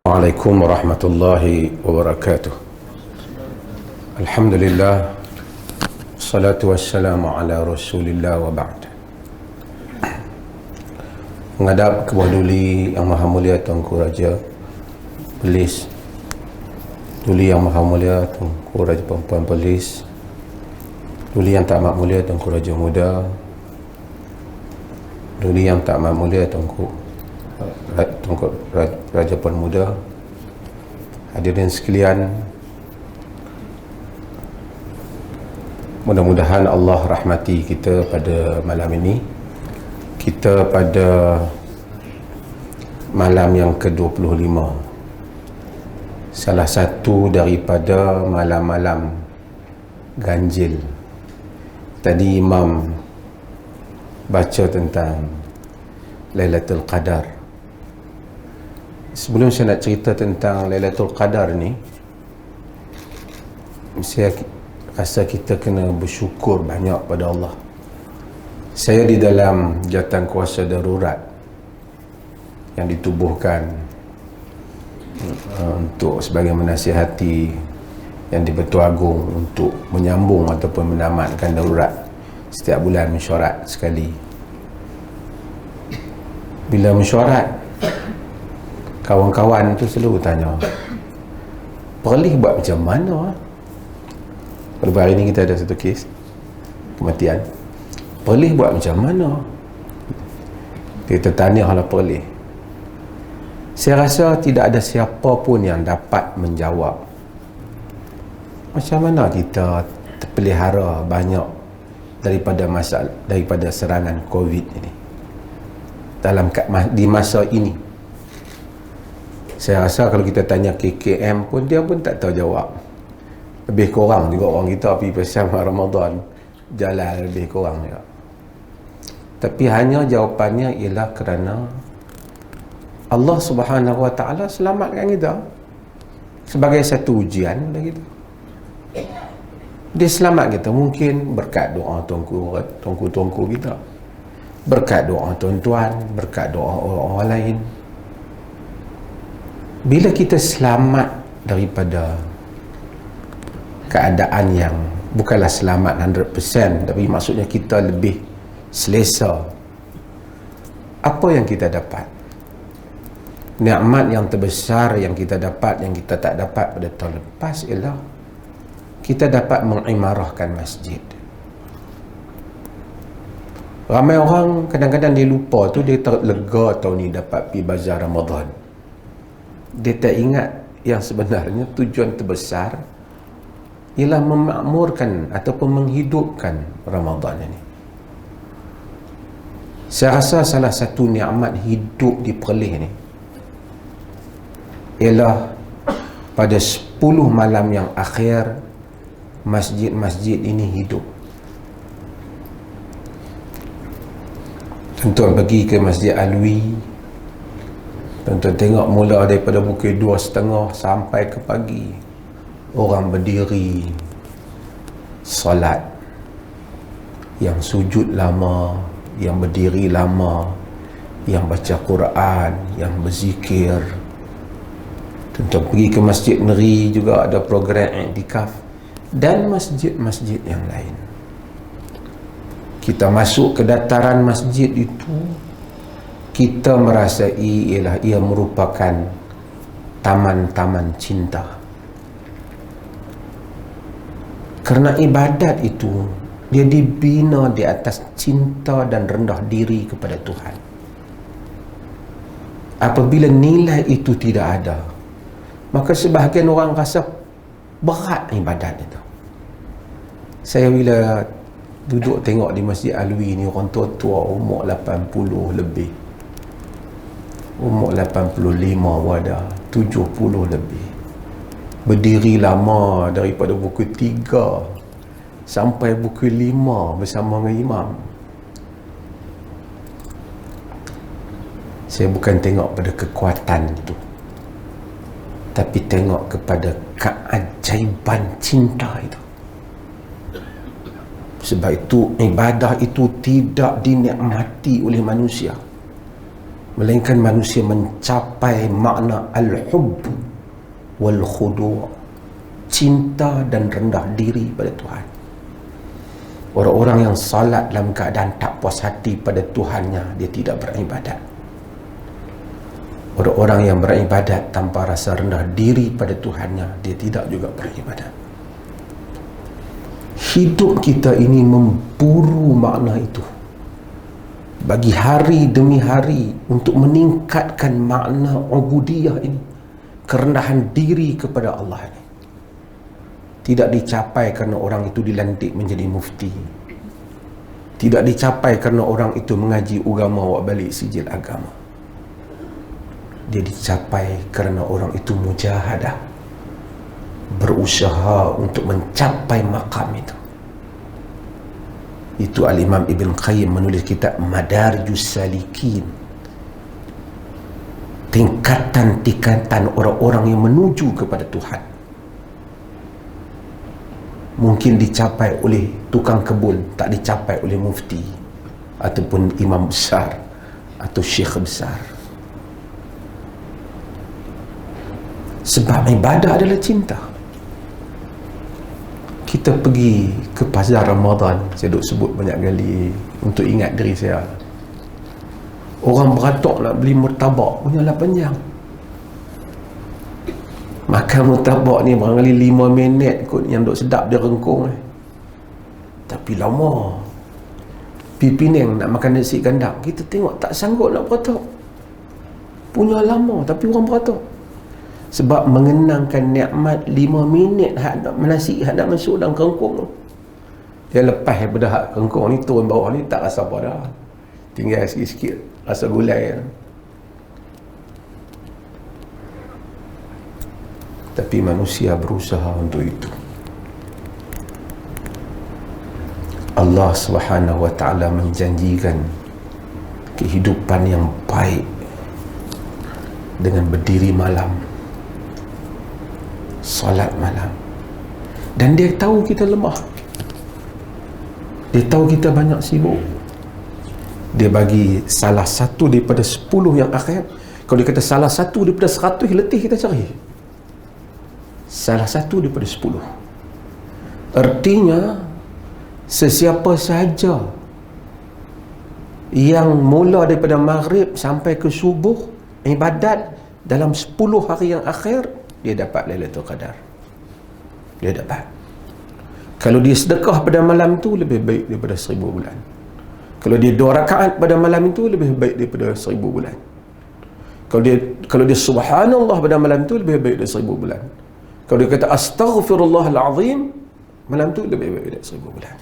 Assalamualaikum warahmatullahi wabarakatuh. Alhamdulillah, salatu wassalamu ala rasulillah wa ba'd. Menghadap kebahaduli Yang Maha Mulia Tuanku Raja Polis, Duli Yang Maha Mulia Tuanku Raja Perempuan Polis, Duli Yang Tak Amat Mulia Tuanku Raja Muda, Duli Yang Tak Amat Mulia Tuanku Raja Pemuda, hadirin sekalian, mudah-mudahan Allah rahmati kita pada malam ini. Kita pada malam yang ke-25, salah satu daripada malam-malam ganjil. Tadi Imam baca tentang Lailatul Qadar. Sebelum saya nak cerita tentang Lailatul Qadar ni, saya rasa kita kena bersyukur banyak pada Allah. Saya di dalam jawatan kuasa darurat yang ditubuhkan untuk sebagai menasihati yang di-Pertua Agong untuk menyambung ataupun menamatkan darurat setiap bulan mesyuarat sekali. Bila mesyuarat, kawan-kawan tu selalu tanya, Perlis buat macam mana? Pada hari ni kita ada satu kes kematian. Perlis buat macam mana? Kita tanya hala Perlis. Saya rasa tidak ada siapa pun yang dapat menjawab macam mana kita terpelihara banyak daripada serangan COVID ini di masa ini. Saya rasa kalau kita tanya KKM pun, dia pun tak tahu jawab. Lebih kurang juga orang kita pergi bersama Ramadan, jalan lebih kurang juga. Tapi hanya jawapannya ialah kerana Allah Subhanahu Wa Taala selamatkan kita sebagai satu ujian bagi kita. Dia selamat kita mungkin berkat doa tuanku kita, berkat doa tuan-tuan, berkat doa orang lain. Bila kita selamat daripada keadaan yang bukanlah selamat 100%, tapi maksudnya kita lebih selesa, apa yang kita dapat? Nikmat yang terbesar yang kita dapat, yang kita tak dapat pada tahun lepas, ialah kita dapat mengimarahkan masjid. Ramai orang kadang-kadang dia lupa tu, dia terlega tahun ni dapat pergi bazar Ramadan. Dia tak ingat yang sebenarnya tujuan terbesar ialah memakmurkan ataupun menghidupkan Ramadan ini. Saya rasa salah satu nikmat hidup di Perlis ni ialah pada 10 malam yang akhir masjid-masjid ini hidup. Tuan-tuan pergi ke Masjid Alwi, tuan-tuan tengok mula daripada pukul 2.30 sampai ke pagi, orang berdiri solat, yang sujud lama, yang berdiri lama, yang baca Quran, yang berzikir. Tuan-tuan pergi ke Masjid Negeri juga ada program iktikaf, dan masjid-masjid yang lain. Kita masuk ke dataran masjid itu, kita merasai ialah ia merupakan taman-taman cinta. Kerana ibadat itu dia dibina di atas cinta dan rendah diri kepada Tuhan. Apabila nilai itu tidak ada, maka sebahagian orang rasa berat ibadat itu. Saya bila duduk tengok di Masjid Alwi ni, orang tua-tua umur 80 lebih, umur 85 ada, 70 lebih, berdiri lama daripada pukul 3 sampai pukul 5 bersama dengan imam. Saya bukan tengok pada kekuatan itu, tapi tengok kepada keajaiban cinta itu. Sebab itu ibadah itu tidak dinikmati oleh manusia melainkan manusia mencapai makna al-hubb wal khudu', cinta dan rendah diri pada Tuhan. Orang-orang yang salat dalam keadaan tak puas hati pada Tuhannya, dia tidak beribadat. Orang-orang yang beribadat tanpa rasa rendah diri pada Tuhannya, dia tidak juga beribadat. Hidup kita ini memburu makna itu bagi hari demi hari untuk meningkatkan makna ubudiyah ini, kerendahan diri kepada Allah ini. Tidak dicapai kerana orang itu dilantik menjadi mufti. Tidak dicapai kerana orang itu mengaji agama awak balik sijil agama. Dia dicapai kerana orang itu mujahadah, berusaha untuk mencapai makam itu. Itu Al-Imam Ibn Qayyim menulis kitab Madarijus Salikin, tingkatan-tingkatan orang-orang yang menuju kepada Tuhan. Mungkin dicapai oleh tukang kebun, tak dicapai oleh mufti ataupun imam besar atau syekh besar. Sebab ibadah adalah cinta. Kita pergi ke pasar Ramadan, saya duk sebut banyak kali untuk ingat diri saya. Orang beratok nak beli murtabak punya lah panjang. Makan murtabak ni barangkali 5 minit kot yang duk sedap dia rengkung. Tapi lama. Pi Penang nak makan nasi kandang, kita tengok tak sanggup nak beratok. Punya lama tapi orang beratok. Sebab mengenangkan nikmat 5 minit hak nak nasi hak nak masuk dalam kengkung tu. Dia lepas daripada hak kengkung ni turun bawah ni tak rasa apa dah. Tinggal sikit-sikit rasa gulai. Tapi manusia berusaha untuk itu. Allah Subhanahu wa ta'ala menjanjikan kehidupan yang baik dengan berdiri malam, salat malam. Dan dia tahu kita lemah, dia tahu kita banyak sibuk. Dia bagi salah satu daripada 10 yang akhir. Kalau dia kata salah satu daripada 100, letih kita cari salah satu daripada 10. Artinya sesiapa sahaja yang mula daripada maghrib sampai ke subuh ibadat dalam 10 hari yang akhir, dia dapat Lailatul Qadar. Dia dapat. Kalau dia sedekah pada malam tu, lebih baik daripada 1000 bulan. Kalau dia 2 rakaat pada malam itu, lebih baik daripada 1000 bulan. Kalau dia subhanallah pada malam tu, lebih baik daripada 1000 bulan. Kalau dia kata astaghfirullahalazim malam tu, lebih baik daripada 1000 bulan.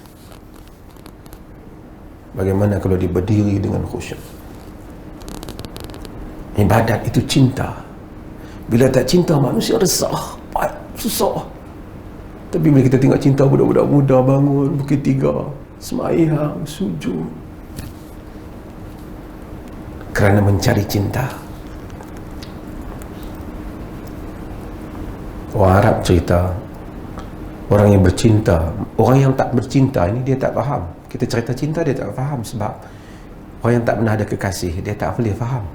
Bagaimana kalau dia berdiri dengan khusyuk? Ibadat itu cinta. Bila tak cinta, manusia resah, susah. Tapi bila kita tengok cinta budak-budak muda bangun Bukit Tiga, semayang, sujud, kerana mencari cinta. Orang Arab cerita, orang yang bercinta, orang yang tak bercinta ini dia tak faham. Kita cerita cinta, dia tak faham. Sebab orang yang tak pernah ada kekasih, dia tak boleh faham.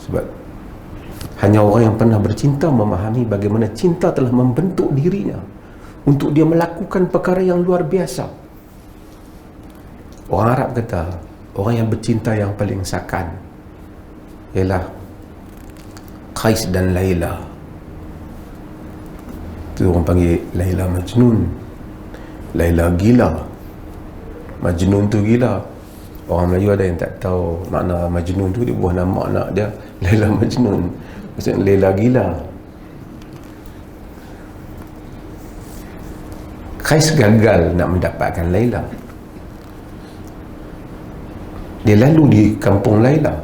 Sebab hanya orang yang pernah bercinta memahami bagaimana cinta telah membentuk dirinya untuk dia melakukan perkara yang luar biasa. Orang Arab kata, orang yang bercinta yang paling sakan ialah Qais dan Laila. Itu orang panggil Laila Majnun, Laila gila, Majnun tu gila. Orang Melayu ada yang tak tahu makna Majnun tu, dia buah nama anak dia Laila Majnun, maksudnya Laila gila. Qais gagal nak mendapatkan Laila. Dia lalu di kampung Laila.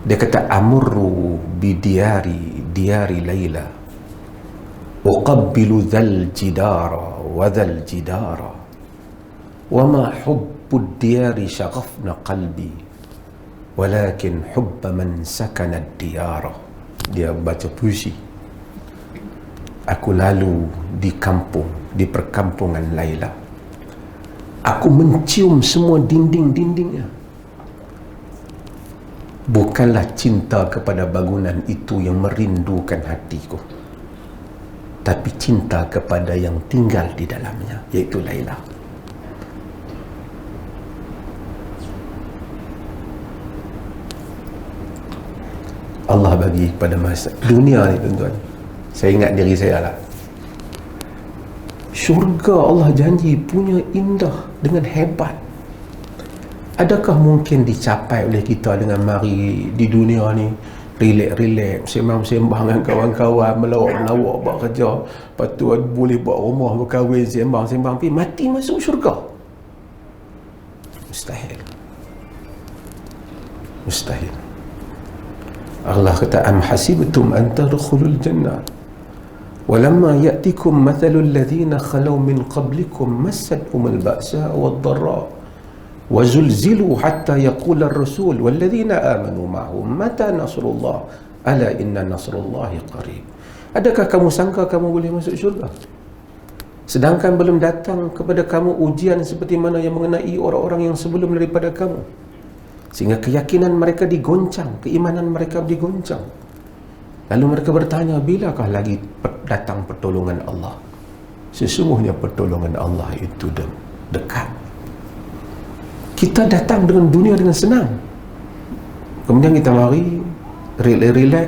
Dia kata, amurru diari Laila, uqabbilu dhal jidara wa dhal jidara, wa ma hubbud diyari syaghafna qalbi, walakin hubba man sakana diyara. Dia baca puisi. Aku lalu di kampung, di perkampungan Laila. Aku mencium semua dinding-dindingnya. bukanlah cinta kepada bangunan itu yang merindukan hatiku, tapi cinta kepada yang tinggal di dalamnya, iaitu Laila. Allah bagi pada masa dunia ni, tuan-tuan, saya ingat diri saya lah, syurga Allah janji punya indah dengan hebat. Adakah mungkin dicapai oleh kita dengan mari di dunia ni relax-relax, sembang-sembang dengan kawan-kawan, melawak-melawak buat kerja, lepas tu boleh buat rumah, berkahwin, sembang-sembang, pergi mati masuk syurga? Mustahil. Mustahil. Allah kata, am hasibtum an tadkhulul jannah walamma ya'tikum mathalul ladzina khalau min qablikum massathumul ba'sa wad-dharra wa zulzilu hatta yaqula ar-rasul wal ladzina amanu ma'ahu mata nasrullah ala inna nasrullahi qarib. Adakah kamu sangka kamu boleh masuk syurga sedangkan belum datang kepada kamu ujian seperti mana yang mengenai orang-orang yang sebelum daripada kamu, sehingga keyakinan mereka digoncang, keimanan mereka digoncang. Lalu mereka bertanya, bilakah lagi datang pertolongan Allah? Sesungguhnya pertolongan Allah itu dekat. Kita datang dengan dunia dengan senang, kemudian kita mari relax,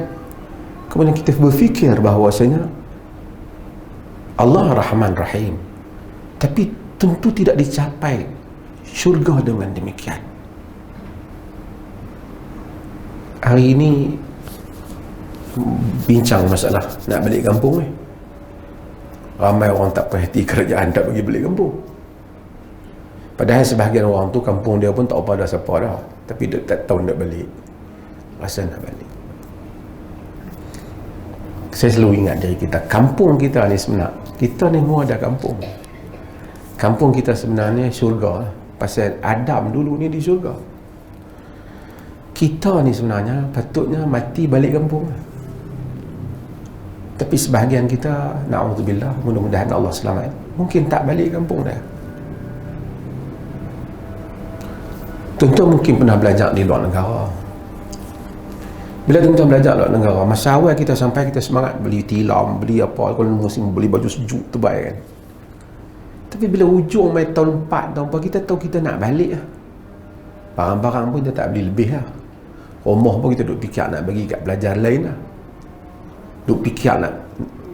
kemudian kita berfikir bahawasanya Allah Rahman Rahim, tapi tentu tidak dicapai syurga dengan demikian. Hari ini bincang masalah nak balik kampung ni. Ramai orang tak perhati kerajaan tak bagi balik kampung. Padahal sebahagian orang tu kampung dia pun tak apa dah siapa dah, tapi dia tak tahu nak balik, rasa nak balik. Saya selalu ingat diri kita, kampung kita ni sebenarnya, kita ni semua ada kampung. Kampung kita sebenarnya syurga, pasal Adam dulu ni di syurga. Kita ni sebenarnya patutnya mati balik kampung, tapi sebahagian kita, na'udzubillah, mudah-mudahan Allah selamat, mungkin tak balik kampung dah. Tuan-tuan mungkin pernah belajar di luar negara. Bila tuan-tuan belajar luar negara, masa awal kita sampai, kita semangat beli tilam, beli apa, kalau musim beli baju sejuk terbaik kan. Tapi bila hujung mai tahun 4, tahun 4, kita tahu kita nak balik lah. Barang-barang pun kita tak beli lebih lah. Rumah pun kita duk fikir nak bagi kat pelajar lain lah. Duk fikir nak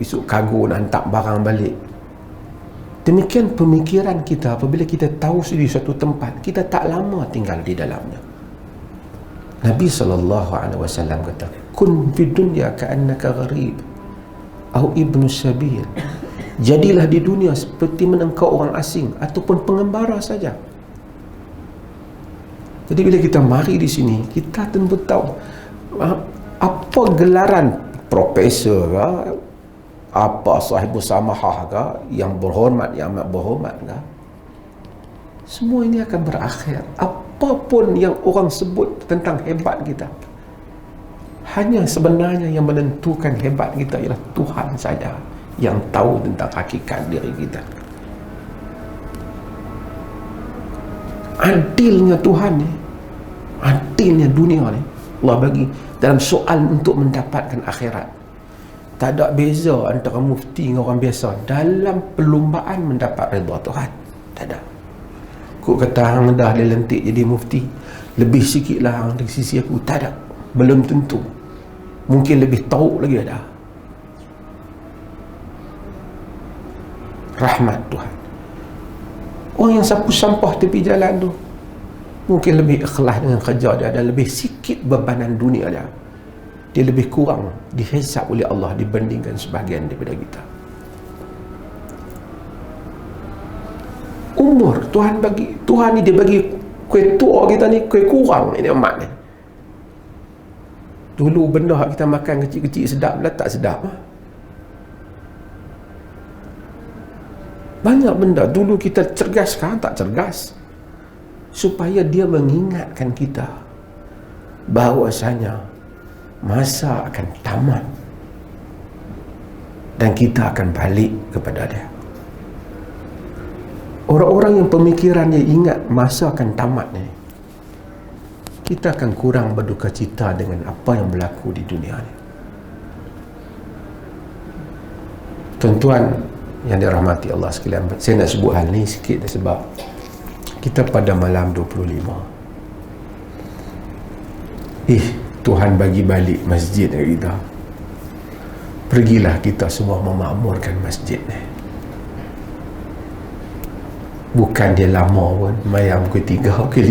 esok kargo nak hantar barang balik. Demikian pemikiran kita apabila kita tahu di suatu tempat, kita tak lama tinggal di dalamnya. Nabi SAW kata, kun fid dunya ka'annaka gharib au ibnu sabil. Jadilah di dunia seperti mana engkau orang asing ataupun pengembara saja. Jadi bila kita mari di sini, kita tentu tahu apa gelaran profesor ke, apa sahibus samahah ke, yang berhormat, yang amat berhormat ke, semua ini akan berakhir. Apapun yang orang sebut tentang hebat kita, hanya sebenarnya yang menentukan hebat kita ialah Tuhan saja yang tahu tentang hakikat diri kita. Adilnya Tuhan ni, adilnya dunia ni, Allah bagi dalam soal untuk mendapatkan akhirat. Tak ada beza antara mufti dengan orang biasa dalam perlumbaan mendapat redha Tuhan. Tak ada. Kau kata hang dah dia lentik jadi mufti, lebih sikit lah hang dari sisi aku. Tak ada. Belum tentu. Mungkin lebih tahu lagi ada. Rahmat Tuhan. Orang yang sapu sampah tepi jalan tu mungkin lebih ikhlas dengan kerja dia dan lebih sikit bebanan dunia dia. Dia lebih kurang dihisap oleh Allah dibandingkan sebahagian daripada kita. Umur Tuhan bagi, Tuhan ni dia bagi kuih tua kita ni, kuih kurang ini umat ni. Dulu benda kita makan kecil-kecil sedap lah, tak sedap lah. Banyak benda dulu kita cergas, sekarang tak cergas. Supaya dia mengingatkan kita bahawasanya masa akan tamat dan kita akan balik kepada dia. Orang-orang yang pemikirannya ingat masa akan tamat ni, kita akan kurang berduka cita dengan apa yang berlaku di dunia ni. Tuan-tuan yang dirahmati Allah sekalian, saya nak sebut hal ni sikit sebab kita pada malam 25, Tuhan bagi balik masjid kita. Pergilah kita semua memakmurkan masjid ni. Bukan dia lama pun, mayam pukul 3, pukul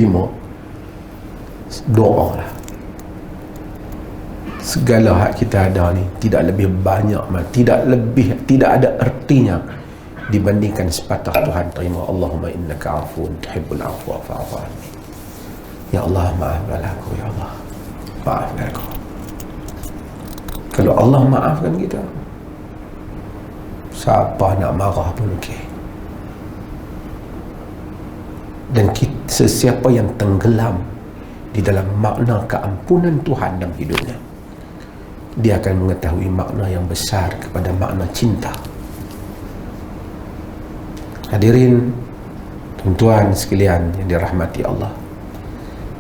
5, doa lah. Segala hak kita ada ni tidak lebih banyak, tidak ada artinya dibandingkan sepatah Tuhan terima. Allahumma innaka afun tuhibbul afwa fa'fu anni. Ya Allah, maafkan aku, ya Allah, maafkan aku. Kalau Allah maafkan kita, siapa nak marah pun okey. Dan sesiapa yang tenggelam di dalam makna keampunan Tuhan dalam hidupnya, dia akan mengetahui makna yang besar kepada makna cinta. Hadirin, tuan-tuan sekalian yang dirahmati Allah,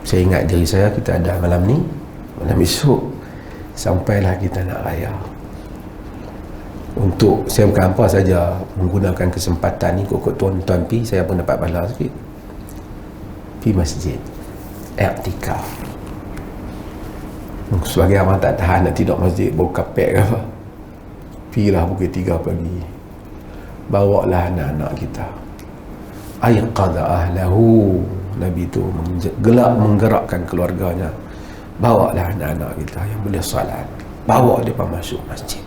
saya ingat diri saya, kita ada malam ni, malam esok, sampailah kita nak raya. Untuk saya bukan apa saja menggunakan kesempatan ni, kok tuan-tuan pi, saya pun dapat pahala sikit. Pi masjid, i'tikaf. Sebagai orang tak tahan nak tidur masjid, bau kapek ke apa, pilah pukul 3 pagi, bawalah anak-anak kita, ayqadha ahlahu. Nabi tu menggerakkan keluarganya, bawalah anak-anak kita yang boleh salat, bawa mereka masuk masjid,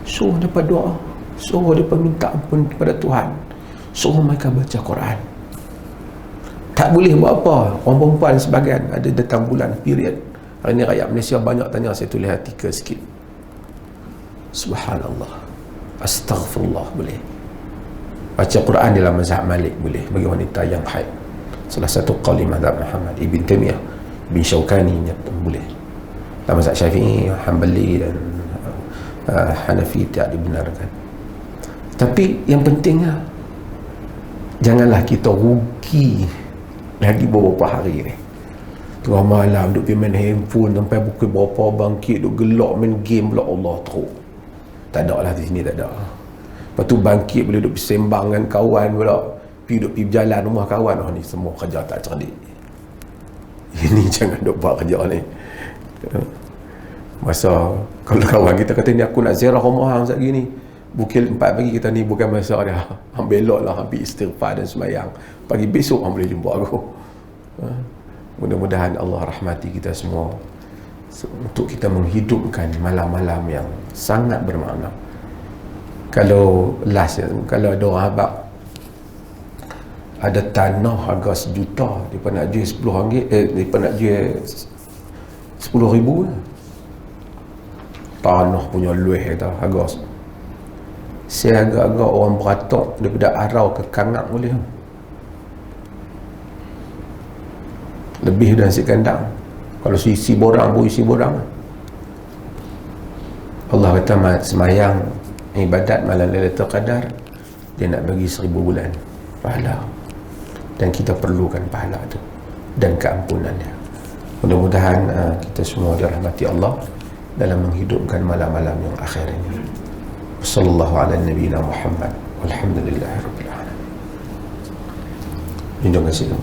suruh mereka doa, suruh mereka minta ampun kepada Tuhan, suruh mereka baca Quran. Tak boleh buat apa. Orang perempuan sebagian ada datang bulan period, hari ni rakyat Malaysia banyak tanya, saya tulis artikel sikit. Subhanallah, astaghfirullah boleh, baca Quran dalam mazhab Malik boleh bagi wanita yang haid. Salah satu qauli mazhab Muhammad Ibn Taimiyah, Ibn Syaukani boleh. Dalam mazhab Syafi'i, Hanbali dan Hanafi tidak dibenarkan. Tapi yang pentingnya, janganlah kita rugi lagi beberapa hari ni. Tengah malam duk pergi main handphone sampai pukul berapa, bangkit duk gelak main game pula, Allah teruk. Tak ada lah di sini, tak ada. Lepas tu bangkit boleh duk sembang dengan kawan pula, duk pergi berjalan rumah kawan. Oh ni semua kerja tak cerdik. Ini jangan duk buat kerja ni. Masa kalau kawan kita kata ni aku nak ziarah rumah hang sekali ni, pukul 4 pagi, kita ni bukan masa dah. Hang belok lah, ambil istighfar dan sembahyang. Pagi besok hang boleh jumpa aku. Mudah-mudahan Allah rahmati kita semua untuk kita menghidupkan malam-malam yang sangat bermakna. Kalau kalau ada orang habaq ada tanah harga RM1 juta, dia nak jual RM10, dia nak jual RM10,000 tanah punya lueh kata harga. Saya agak-agak orang beratok daripada Arau ke Kangak boleh lebih dan si kandang. Kalau isi borang pun isi borang. Allah kata semayang ibadat malam Lailatul Qadar, dia nak bagi 1000 bulan pahala, dan kita perlukan pahala tu dan keampunannya. Mudah-mudahan kita semua dirahmati Allah dalam menghidupkan malam-malam yang akhir ini. Sallallahu ala nabiyina Muhammad walhamdulillahirabbil alamin. Terima kasih.